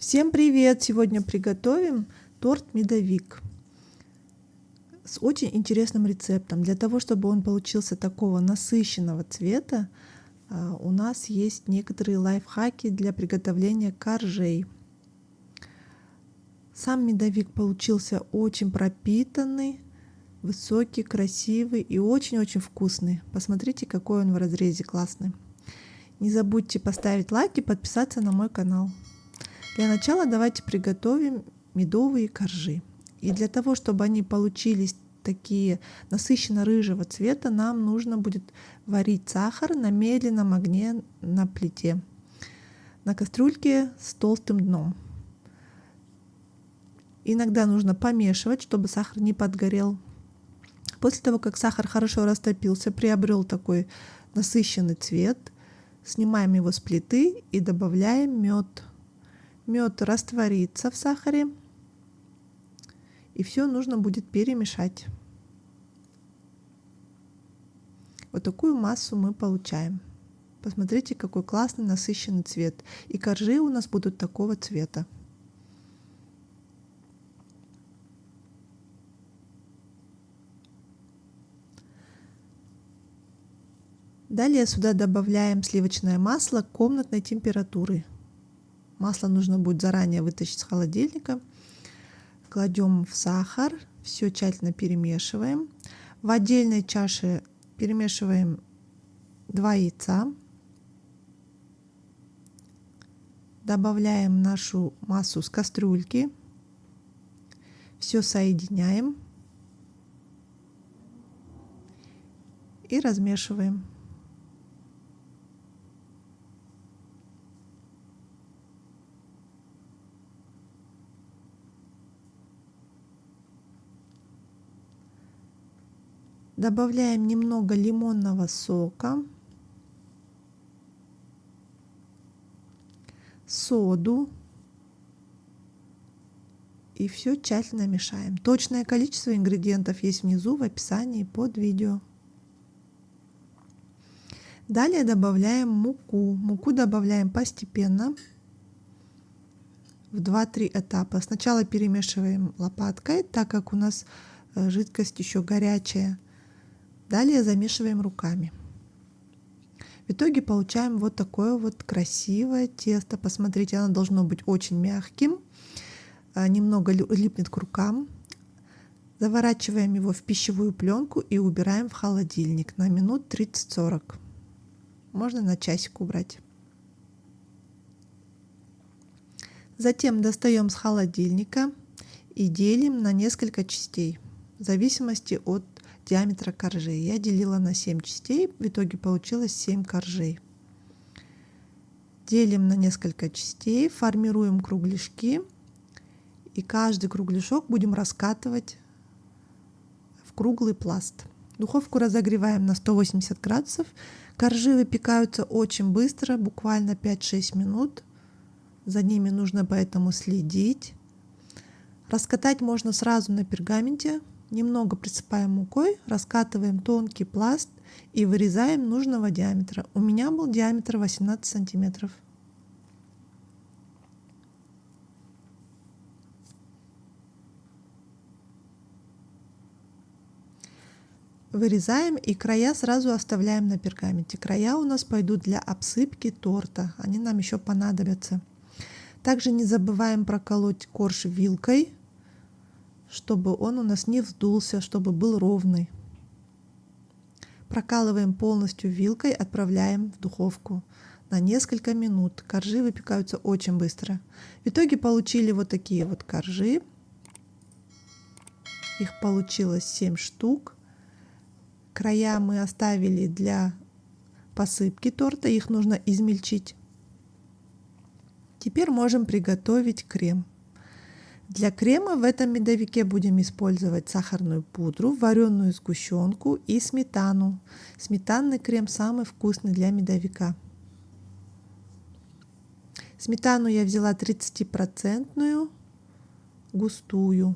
Всем привет! Сегодня приготовим торт медовик с очень интересным рецептом. Для того, чтобы он получился такого насыщенного цвета, у нас есть некоторые лайфхаки для приготовления коржей. Сам медовик получился очень пропитанный, высокий, красивый и очень-очень вкусный. Посмотрите, какой он в разрезе классный. Не забудьте поставить лайк и подписаться на мой канал. Для начала давайте приготовим медовые коржи. И для того, чтобы они получились такие насыщенно-рыжего цвета, нам нужно будет варить сахар на медленном огне на плите, на кастрюльке с толстым дном. Иногда нужно помешивать, чтобы сахар не подгорел. После того, как сахар хорошо растопился, приобрел такой насыщенный цвет, снимаем его с плиты и добавляем мед. Мед растворится в сахаре, и все нужно будет перемешать. Вот такую массу мы получаем. Посмотрите, какой классный насыщенный цвет. И коржи у нас будут такого цвета. Далее сюда добавляем сливочное масло комнатной температуры. Масло нужно будет заранее вытащить с холодильника. Кладем в сахар, все тщательно перемешиваем. В отдельной чаше перемешиваем 2 яйца. Добавляем нашу массу с кастрюльки. Все соединяем и размешиваем. Добавляем немного лимонного сока, соду и все тщательно мешаем. Точное количество ингредиентов есть внизу в описании под видео. Далее добавляем муку. Муку добавляем постепенно в 2-3 этапа. Сначала перемешиваем лопаткой, так как у нас жидкость еще горячая. Далее замешиваем руками. В итоге получаем вот такое вот красивое тесто. Посмотрите, оно должно быть очень мягким, немного липнет к рукам. Заворачиваем его в пищевую пленку и убираем в холодильник на минут 30-40. Можно на часик убрать. Затем достаем с холодильника и делим на несколько частей, в зависимости от диаметра коржей. Я делила на 7 частей, в итоге получилось 7 коржей. Делим на несколько частей, формируем кругляшки, и каждый кругляшок будем раскатывать в круглый пласт. Духовку разогреваем на 180 градусов. Коржи выпекаются очень быстро, буквально 5-6 минут. За ними нужно поэтому следить. Раскатать можно сразу на пергаменте. Немного присыпаем мукой, раскатываем тонкий пласт и вырезаем нужного диаметра. У меня был диаметр 18 сантиметров. Вырезаем и края сразу оставляем на пергаменте. Края у нас пойдут для обсыпки торта, они нам еще понадобятся. Также не забываем проколоть корж вилкой, чтобы он у нас не вздулся, чтобы был ровный. Прокалываем полностью вилкой, отправляем в духовку на несколько минут. Коржи выпекаются очень быстро. В итоге получили вот такие вот коржи. Их получилось 7 штук. Края мы оставили для посыпки торта, их нужно измельчить. Теперь можем приготовить крем. Для крема в этом медовике будем использовать сахарную пудру, вареную сгущенку и сметану. Сметанный крем самый вкусный для медовика. Сметану я взяла 30% густую.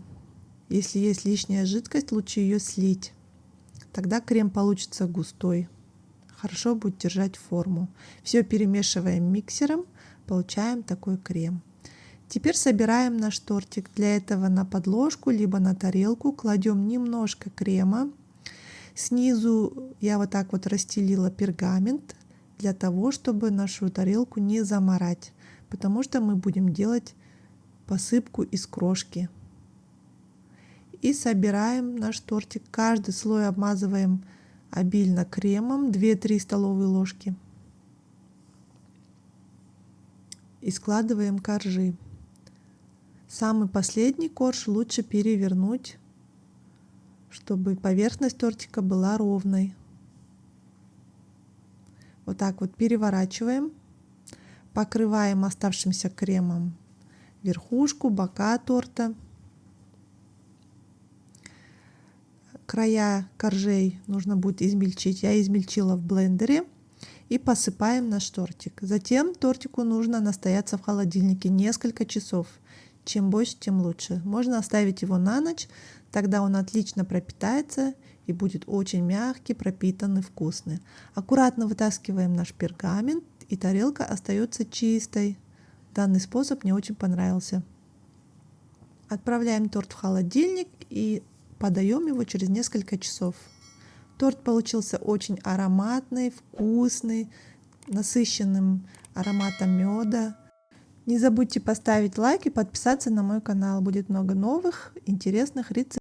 Если есть лишняя жидкость, лучше ее слить. Тогда крем получится густой. Хорошо будет держать форму. Все перемешиваем миксером, получаем такой крем. Теперь собираем наш тортик. Для этого на подложку либо на тарелку кладем немножко крема. Снизу я вот так вот расстелила пергамент для того, чтобы нашу тарелку не замарать, потому что мы будем делать посыпку из крошки. И собираем наш тортик. Каждый слой обмазываем обильно кремом, 2-3 столовые ложки. И складываем коржи. Самый последний корж лучше перевернуть, чтобы поверхность тортика была ровной. Вот так вот переворачиваем, покрываем оставшимся кремом верхушку, бока торта. Края коржей нужно будет измельчить. Я измельчила в блендере. И посыпаем наш тортик. Затем тортику нужно настояться в холодильнике несколько часов. Чем больше, тем лучше. Можно оставить его на ночь, тогда он отлично пропитается и будет очень мягкий, пропитанный, вкусный. Аккуратно вытаскиваем наш пергамент, и тарелка остается чистой. Данный способ мне очень понравился. Отправляем торт в холодильник и подаем его через несколько часов. Торт получился очень ароматный, вкусный, насыщенным ароматом меда. Не забудьте поставить лайк и подписаться на мой канал. Будет много новых интересных рецептов.